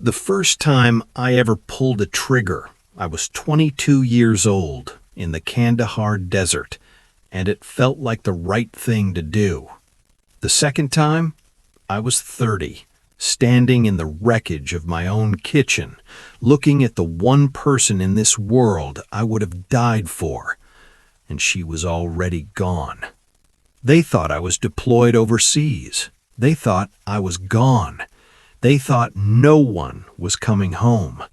The first time I ever pulled a trigger, I was 22 years old in the Kandahar desert, and it felt like the right thing to do. The second time, I was 30, standing in the wreckage of my own kitchen, looking at the one person in this world I would have died for, and she was already gone. They thought I was deployed overseas. They thought I was gone. They thought no one was coming home.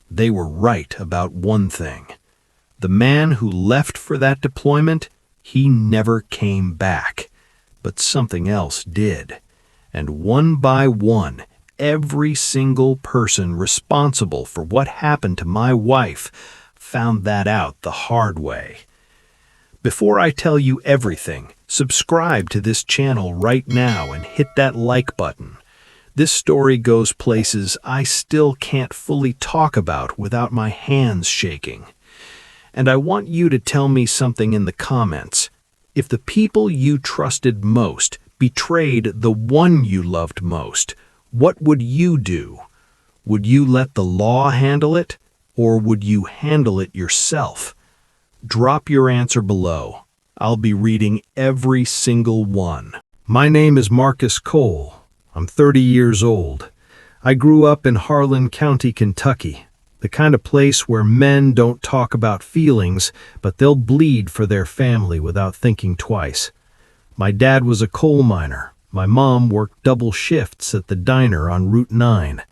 They were right about one thing. The man who left for that deployment, he never came back. But something else did. And one by one, every single person responsible for what happened to my wife found that out the hard way. Before I tell you everything, subscribe to this channel right now and hit that like button. This story goes places I still can't fully talk about without my hands shaking. And I want you to tell me something in the comments. If the people you trusted most betrayed the one you loved most, what would you do? Would you let the law handle it, or would you handle it yourself? Drop your answer below. I'll be reading every single one. My name is Marcus Cole. I'm 30 years old. I grew up in Harlan County, Kentucky, the kind of place where men don't talk about feelings, but they'll bleed for their family without thinking twice. My dad was a coal miner. My mom worked double shifts at the diner on Route 9.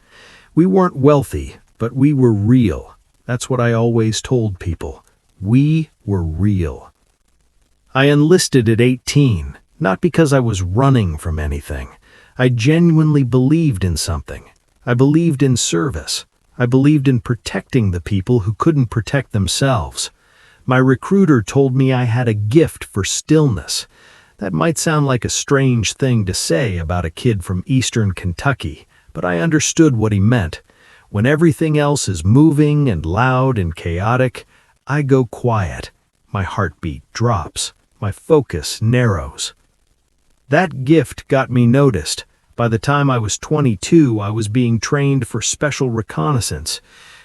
We weren't wealthy, but we were real. That's what I always told people. We were real. I enlisted at 18, not because I was running from anything. I genuinely believed in something. I believed in service. I believed in protecting the people who couldn't protect themselves. My recruiter told me I had a gift for stillness. That might sound like a strange thing to say about a kid from eastern Kentucky, but I understood what he meant. When everything else is moving and loud and chaotic, I go quiet. My heartbeat drops. My focus narrows. That gift got me noticed. By the time I was 22, I was being trained for special reconnaissance.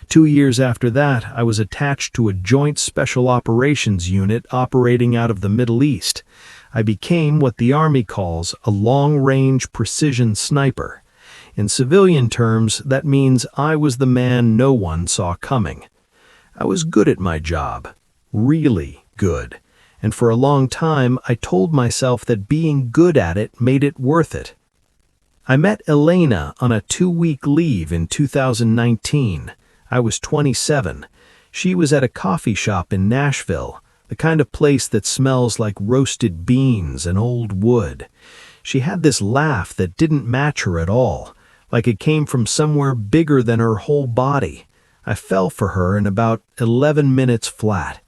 2 years after that, I was attached to a joint special operations unit operating out of the Middle East. I became what the Army calls a long-range precision sniper. In civilian terms, that means I was the man no one saw coming. I was good at my job. Really good. And for a long time, I told myself that being good at it made it worth it. I met Elena on a 2-week leave in 2019. I was 27. She was at a coffee shop in Nashville, the kind of place that smells like roasted beans and old wood. She had this laugh that didn't match her at all, like it came from somewhere bigger than her whole body. I fell for her in about 11 minutes flat.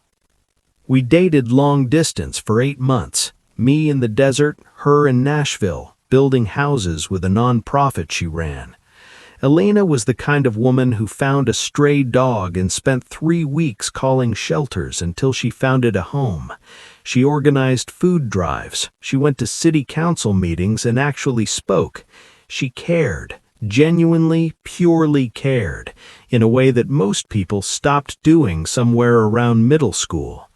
We dated long distance for 8 months, me in the desert, her in Nashville, building houses with a nonprofit she ran. Elena was the kind of woman who found a stray dog and spent 3 weeks calling shelters until she found it a home. She organized food drives. She went to city council meetings and actually spoke. She cared, genuinely, purely cared, in a way that most people stopped doing somewhere around middle school.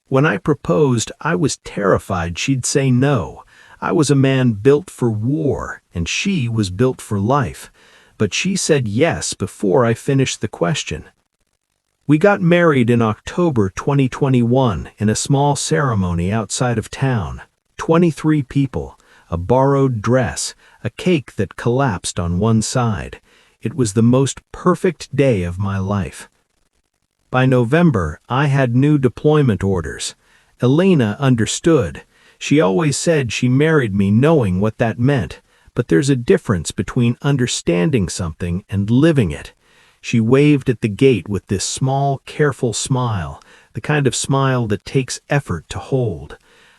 When I proposed, I was terrified she'd say no. I was a man built for war, and she was built for life. But she said yes before I finished the question. We got married in October 2021 in a small ceremony outside of town. 23 people, a borrowed dress, a cake that collapsed on one side. It was the most perfect day of my life. By November, I had new deployment orders. Elena understood. She always said she married me knowing what that meant, but there's a difference between understanding something and living it. She waved at the gate with this small, careful smile, the kind of smile that takes effort to hold.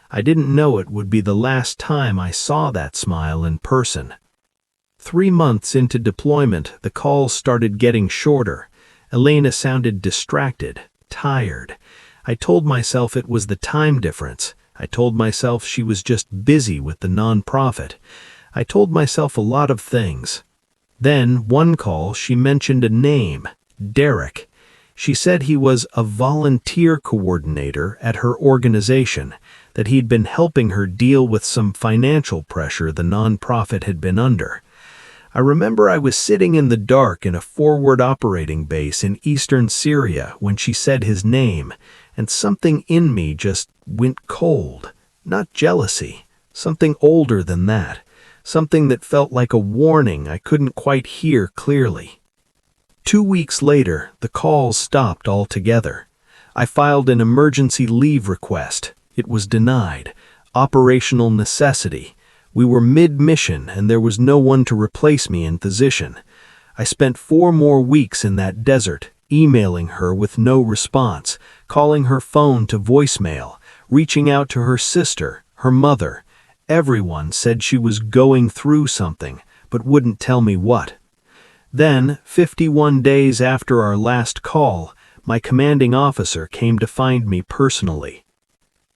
I didn't know it would be the last time I saw that smile in person. 3 months into deployment, the calls started getting shorter. Elena sounded distracted, tired. I told myself it was the time difference. I told myself she was just busy with the nonprofit. I told myself a lot of things. Then, one call, she mentioned a name, Derek. She said he was a volunteer coordinator at her organization, that he'd been helping her deal with some financial pressure the nonprofit had been under. I remember I was sitting in the dark in a forward operating base in eastern Syria when she said his name, and something in me just went cold. Not jealousy, something older than that, something that felt like a warning I couldn't quite hear clearly. 2 weeks later, the calls stopped altogether. I filed an emergency leave request. It was denied. Operational necessity. We were mid-mission and there was no one to replace me in position. I spent 4 more weeks in that desert, emailing her with no response, calling her phone to voicemail, reaching out to her sister, her mother. Everyone said she was going through something, but wouldn't tell me what. Then, 51 days after our last call, my commanding officer came to find me personally.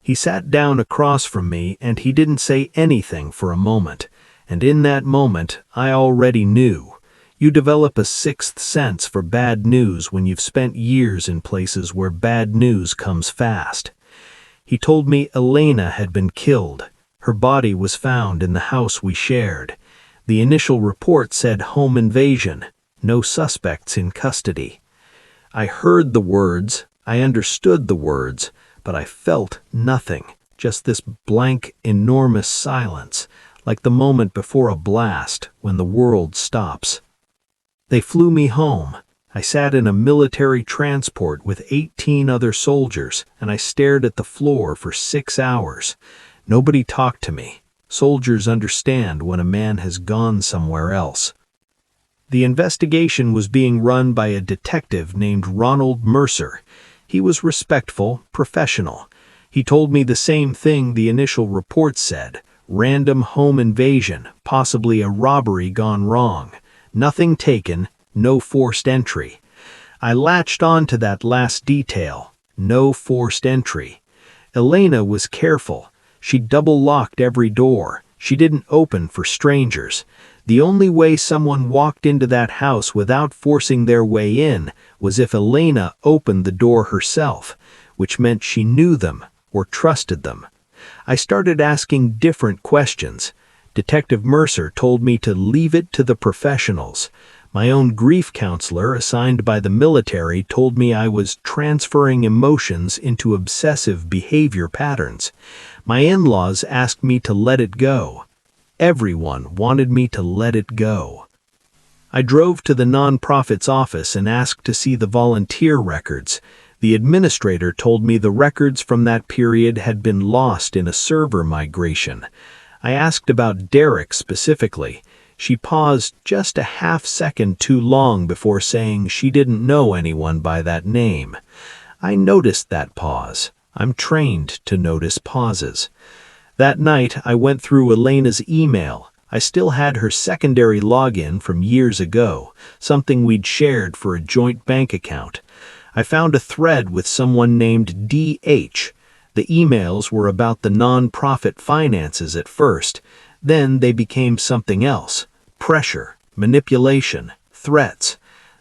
He sat down across from me and he didn't say anything for a moment, and in that moment I already knew. You develop a sixth sense for bad news when you've spent years in places where bad news comes fast. He told me Elena had been killed. Her body was found in the house we shared. The initial report said home invasion, no suspects in custody. I heard the words, I understood the words, but I felt nothing, just this blank, enormous silence, like the moment before a blast when the world stops. They flew me home. I sat in a military transport with 18 other soldiers, and I stared at the floor for 6 hours. Nobody talked to me. Soldiers understand when a man has gone somewhere else. The investigation was being run by a detective named Ronald Mercer. He was respectful, professional. He told me the same thing the initial report said: random home invasion, possibly a robbery gone wrong. Nothing taken, no forced entry. I latched on to that last detail: no forced entry. Elena was careful. She double-locked every door. She didn't open for strangers. The only way someone walked into that house without forcing their way in was if Elena opened the door herself, which meant she knew them or trusted them. I started asking different questions. Detective Mercer told me to leave it to the professionals. My own grief counselor, assigned by the military, told me I was transferring emotions into obsessive behavior patterns. My in-laws asked me to let it go. Everyone wanted me to let it go. I drove to the nonprofit's office and asked to see the volunteer records. The administrator told me the records from that period had been lost in a server migration. I asked about Derek specifically. She paused just a half-second too long before saying she didn't know anyone by that name. I noticed that pause. I'm trained to notice pauses. That night, I went through Elena's email. I still had her secondary login from years ago, something we'd shared for a joint bank account. I found a thread with someone named D.H. The emails were about the nonprofit finances at first. Then they became something else: pressure, manipulation, threats.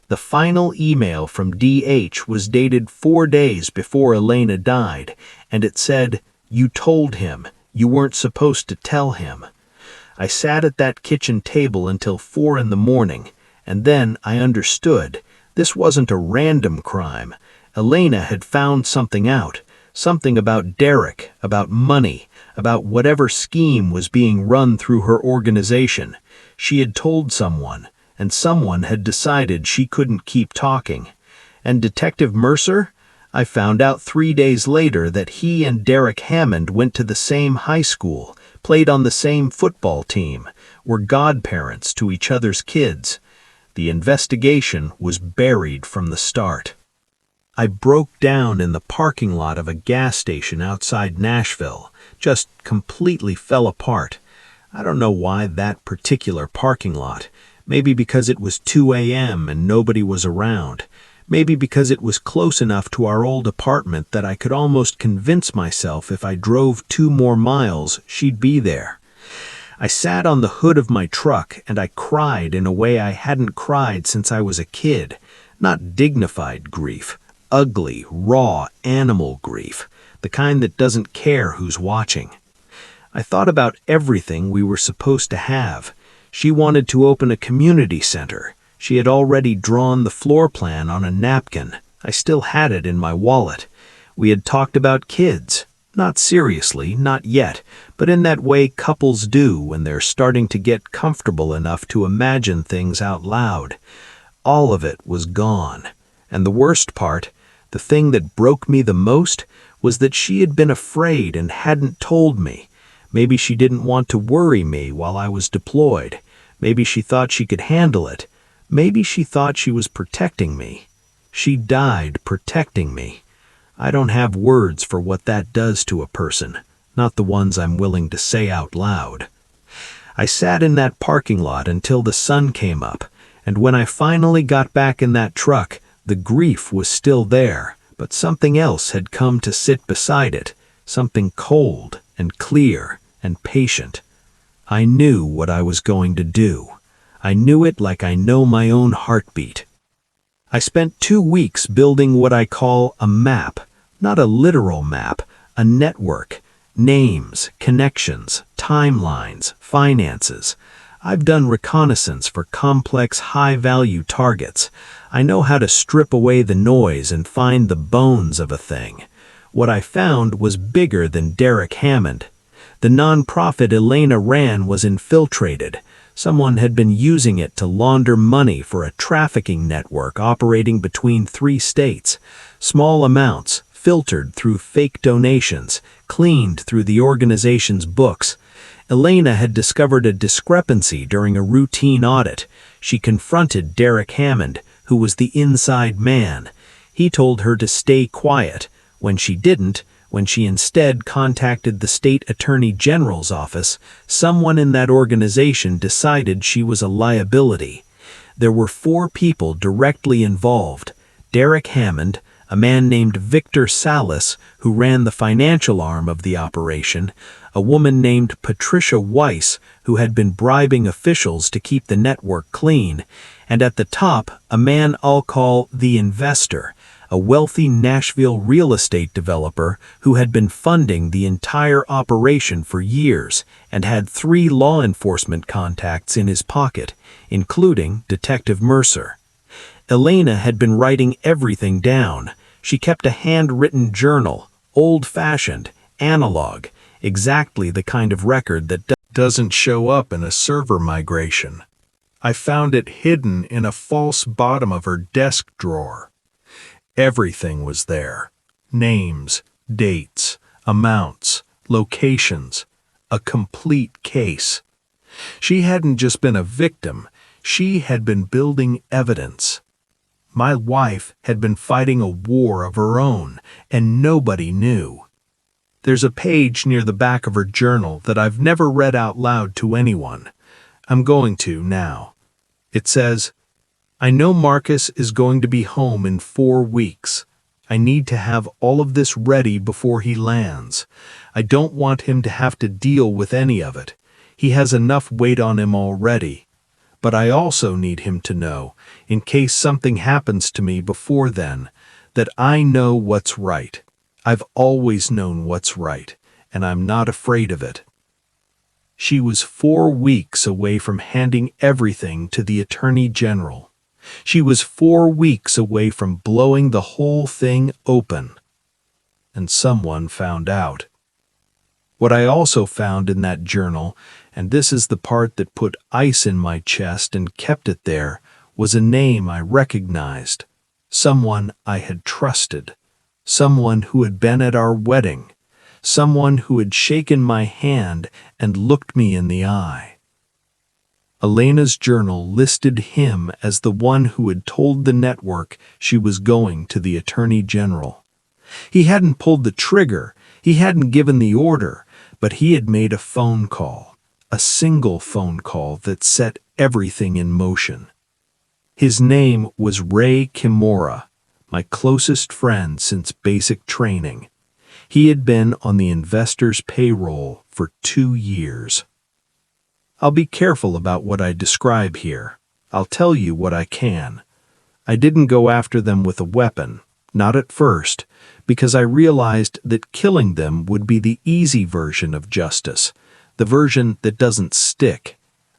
The final email from D.H. was dated 4 days before Elena died, and it said, "You told him. You weren't supposed to tell him." I sat at that kitchen table until 4 in the morning, and then I understood. This wasn't a random crime. Elena had found something out, something about Derek, about money, about whatever scheme was being run through her organization. She had told someone, and someone had decided she couldn't keep talking. And Detective Mercer? I found out 3 days later that he and Derek Hammond went to the same high school, played on the same football team, were godparents to each other's kids. The investigation was buried from the start. I broke down in the parking lot of a gas station outside Nashville, just completely fell apart. I don't know why that particular parking lot. Maybe because it was 2 a.m. and nobody was around. Maybe because it was close enough to our old apartment that I could almost convince myself if I drove 2 more miles, she'd be there. I sat on the hood of my truck and I cried in a way I hadn't cried since I was a kid. Not dignified grief, ugly, raw, animal grief, the kind that doesn't care who's watching. I thought about everything we were supposed to have. She wanted to open a community center. She had already drawn the floor plan on a napkin. I still had it in my wallet. We had talked about kids. Not seriously, not yet, but in that way couples do when they're starting to get comfortable enough to imagine things out loud. All of it was gone. And the worst part, the thing that broke me the most, was that she had been afraid and hadn't told me. Maybe she didn't want to worry me while I was deployed. Maybe she thought she could handle it. Maybe she thought she was protecting me. She died protecting me. I don't have words for what that does to a person, not the ones I'm willing to say out loud. I sat in that parking lot until the sun came up, and when I finally got back in that truck, the grief was still there, but something else had come to sit beside it, something cold and clear and patient. I knew what I was going to do. I knew it like I know my own heartbeat. I spent 2 weeks building what I call a map, not a literal map, a network, names, connections, timelines, finances. I've done reconnaissance for complex, high-value targets. I know how to strip away the noise and find the bones of a thing. What I found was bigger than Derek Hammond. The nonprofit Elena ran was infiltrated. Someone had been using it to launder money for a trafficking network operating between 3 states. Small amounts, filtered through fake donations, cleaned through the organization's books. Elena had discovered a discrepancy during a routine audit. She confronted Derek Hammond, who was the inside man. He told her to stay quiet. When she didn't, when she instead contacted the state attorney general's office, someone in that organization decided she was a liability. There were 4 people directly involved: Derek Hammond, a man named Victor Salas, who ran the financial arm of the operation, a woman named Patricia Weiss, who had been bribing officials to keep the network clean, and at the top, a man I'll call the investor, a wealthy Nashville real estate developer who had been funding the entire operation for years and had 3 law enforcement contacts in his pocket, including Detective Mercer. Elena had been writing everything down. She kept a handwritten journal, old-fashioned, analog, exactly the kind of record that doesn't show up in a server migration. I found it hidden in a false bottom of her desk drawer. Everything was there. Names, dates, amounts, locations, a complete case. She hadn't just been a victim, she had been building evidence. My wife had been fighting a war of her own, and nobody knew. There's a page near the back of her journal that I've never read out loud to anyone. I'm going to now. It says, "I know Marcus is going to be home in 4 weeks. I need to have all of this ready before he lands. I don't want him to have to deal with any of it. He has enough weight on him already. But I also need him to know, in case something happens to me before then, that I know what's right. I've always known what's right, and I'm not afraid of it." She was 4 weeks away from handing everything to the Attorney General. She was 4 weeks away from blowing the whole thing open. And someone found out. What I also found in that journal, and this is the part that put ice in my chest and kept it there, was a name I recognized. Someone I had trusted. Someone who had been at our wedding. Someone who had shaken my hand and looked me in the eye. Elena's journal listed him as the one who had told the network she was going to the Attorney General. He hadn't pulled the trigger, he hadn't given the order, but he had made a phone call, a single phone call that set everything in motion. His name was Ray Kimura, my closest friend since basic training. He had been on the investor's payroll for 2 years. I'll be careful about what I describe here. I'll tell you what I can. I didn't go after them with a weapon, not at first, because I realized that killing them would be the easy version of justice, the version that doesn't stick.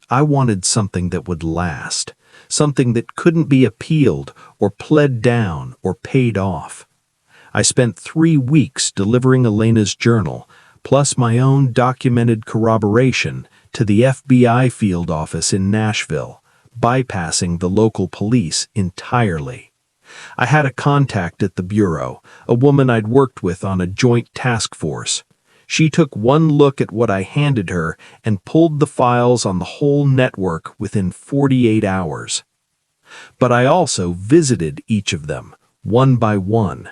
I wanted something that would last, something that couldn't be appealed or pled down or paid off. I spent 3 weeks delivering Elena's journal, plus my own documented corroboration, to the FBI field office in Nashville, bypassing the local police entirely. I had a contact at the bureau, a woman I'd worked with on a joint task force. She took one look at what I handed her and pulled the files on the whole network within 48 hours. But I also visited each of them, one by one,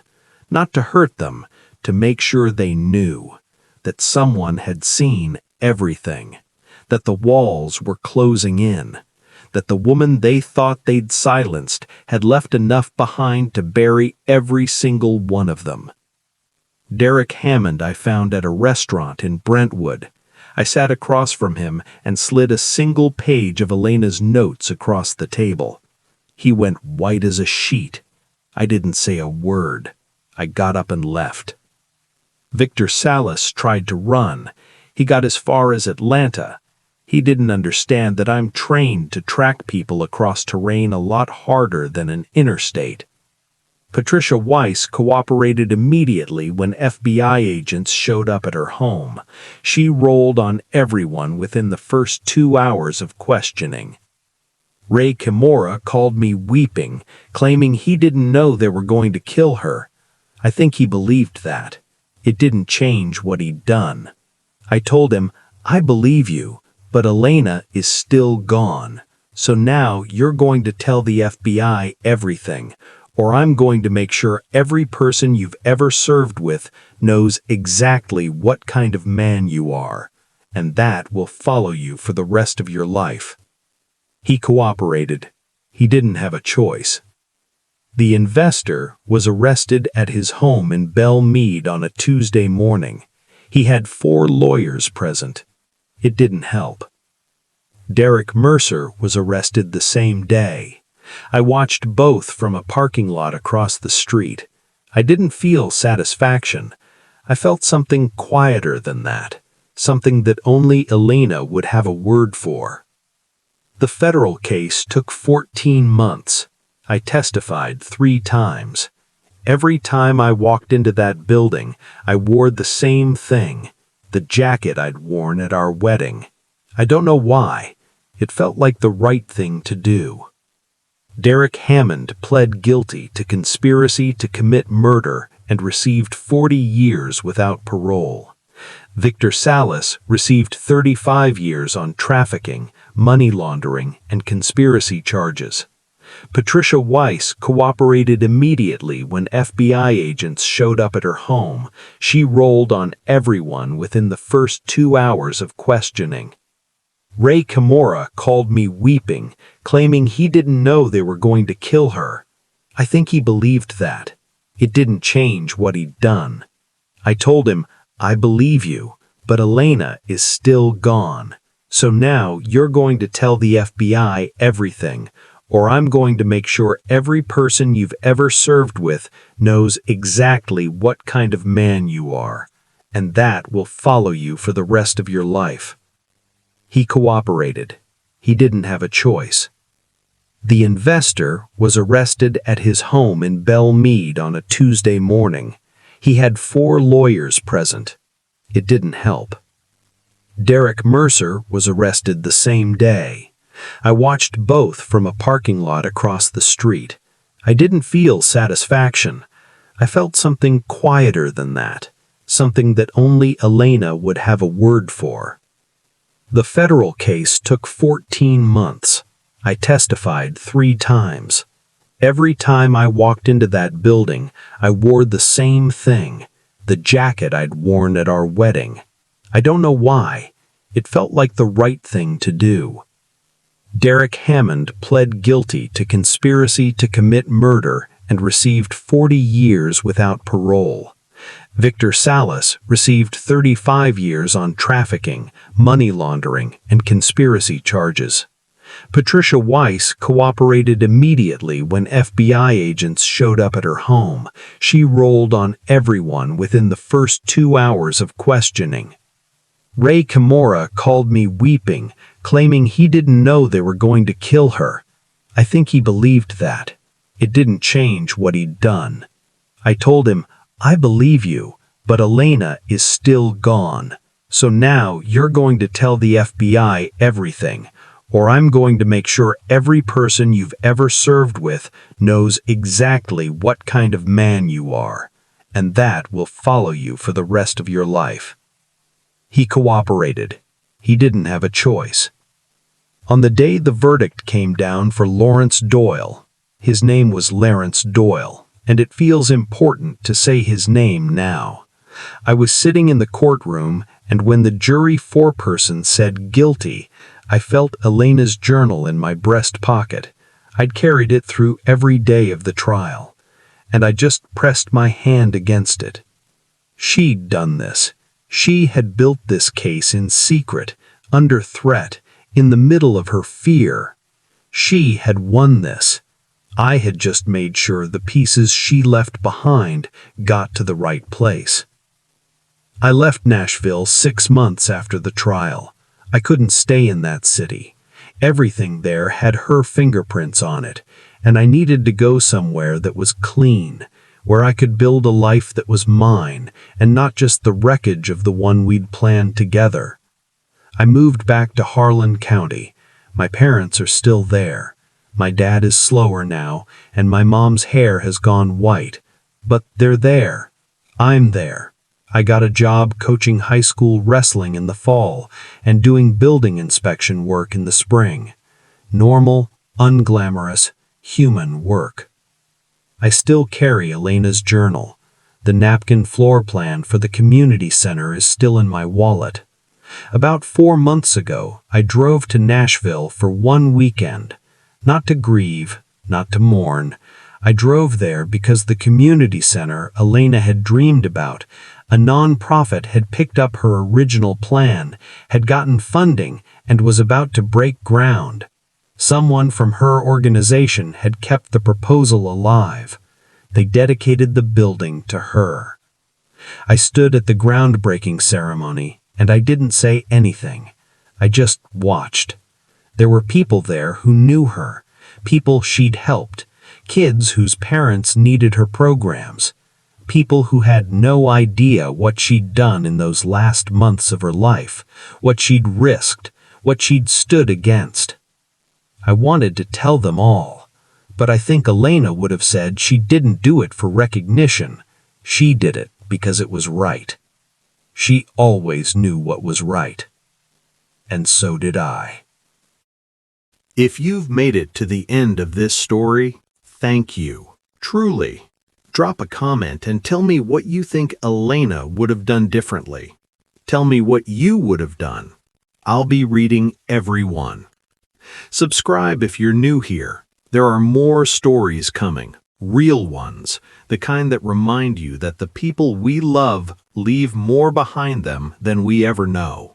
not to hurt them, to make sure they knew that someone had seen everything, that the walls were closing in, that the woman they thought they'd silenced had left enough behind to bury every single one of them. Derek Hammond I found at a restaurant in Brentwood. I sat across from him and slid a single page of Elena's notes across the table. He went white as a sheet. I didn't say a word. I got up and left. Victor Salas tried to run. He got as far as Atlanta. He didn't understand that I'm trained to track people across terrain a lot harder than an interstate. Patricia Weiss cooperated immediately when FBI agents showed up at her home. She rolled on everyone within the first 2 hours of questioning. Ray Kimura called me weeping, claiming he didn't know they were going to kill her. I think he believed that. It didn't change what he'd done. I told him, I believe you, but Elena is still gone. So now you're going to tell the FBI everything, or I'm going to make sure every person you've ever served with knows exactly what kind of man you are, and that will follow you for the rest of your life. He cooperated. He didn't have a choice. The investor was arrested at his home in Belle Meade on a Tuesday morning. He had 4 lawyers present. It didn't help. Derek Mercer was arrested the same day. I watched both from a parking lot across the street. I didn't feel satisfaction. I felt something quieter than that, something that only Elena would have a word for. The federal case took 14 months. I testified 3 times. Every time I walked into that building, I wore the same thing, the jacket I'd worn at our wedding. I don't know why. It felt like the right thing to do. Derek Hammond pled guilty to conspiracy to commit murder and received 40 years without parole. Victor Salas received 35 years on trafficking, money laundering, and conspiracy charges. Patricia Weiss cooperated immediately when FBI agents showed up at her home. She rolled on everyone within the first 2 hours of questioning. Ray Kimura called me weeping, claiming he didn't know they were going to kill her. I think he believed that. It didn't change what he'd done. I told him, I believe you, but Elena is still gone. So now you're going to tell the FBI everything, or I'm going to make sure every person you've ever served with knows exactly what kind of man you are, and that will follow you for the rest of your life. He cooperated. He didn't have a choice. The investor was arrested at his home in Belle Meade on a Tuesday morning. He had 4 lawyers present. It didn't help. Derek Mercer was arrested the same day. I watched both from a parking lot across the street. I didn't feel satisfaction. I felt something quieter than that, something that only Elena would have a word for. The federal case took 14 months. I testified 3 times. Every time I walked into that building, I wore the same thing, the jacket I'd worn at our wedding. I don't know why. It felt like the right thing to do. Derek Hammond pled guilty to conspiracy to commit murder and received 40 years without parole. Victor Salas received 35 years on trafficking, money laundering, and conspiracy charges. Patricia Weiss cooperated immediately when FBI agents showed up at her home. She rolled on everyone within the first 2 hours of questioning. Ray Kimura called me weeping, claiming he didn't know they were going to kill her. I think he believed that. It didn't change what he'd done. I told him, I believe you, but Elena is still gone. So now you're going to tell the FBI everything, or I'm going to make sure every person you've ever served with knows exactly what kind of man you are, and that will follow you for the rest of your life. He cooperated. He didn't have a choice. On the day the verdict came down for Lawrence Doyle, his name was Lawrence Doyle, and it feels important to say his name now. I was sitting in the courtroom, and when the jury foreperson said guilty, I felt Elena's journal in my breast pocket. I'd carried it through every day of the trial, and I just pressed my hand against it. She'd done this. She had built this case in secret, under threat, in the middle of her fear. She had won this. I had just made sure the pieces she left behind got to the right place. I left Nashville 6 months after the trial. I couldn't stay in that city. Everything there had her fingerprints on it, and I needed to go somewhere that was clean, where I could build a life that was mine, and not just the wreckage of the one we'd planned together. I moved back to Harlan County. My parents are still there. My dad is slower now, and my mom's hair has gone white. But they're there. I'm there. I got a job coaching high school wrestling in the fall and doing building inspection work in the spring. Normal, unglamorous, human work. I still carry Elena's journal. The napkin floor plan for the community center is still in my wallet. About 4 months ago, I drove to Nashville for one weekend. Not to grieve, not to mourn. I drove there because the community center Elena had dreamed about, a nonprofit, had picked up her original plan, had gotten funding, and was about to break ground. Someone from her organization had kept the proposal alive. They dedicated the building to her. I stood at the groundbreaking ceremony, and I didn't say anything. I just watched. There were people there who knew her, people she'd helped, kids whose parents needed her programs, people who had no idea what she'd done in those last months of her life, what she'd risked, what she'd stood against. I wanted to tell them all, but I think Elena would have said she didn't do it for recognition. She did it because it was right. She always knew what was right. And so did I. If you've made it to the end of this story, thank you. Truly. Drop a comment and tell me what you think Elena would have done differently. Tell me what you would have done. I'll be reading every one. Subscribe if you're new here. There are more stories coming, real ones, the kind that remind you that the people we love leave more behind them than we ever know.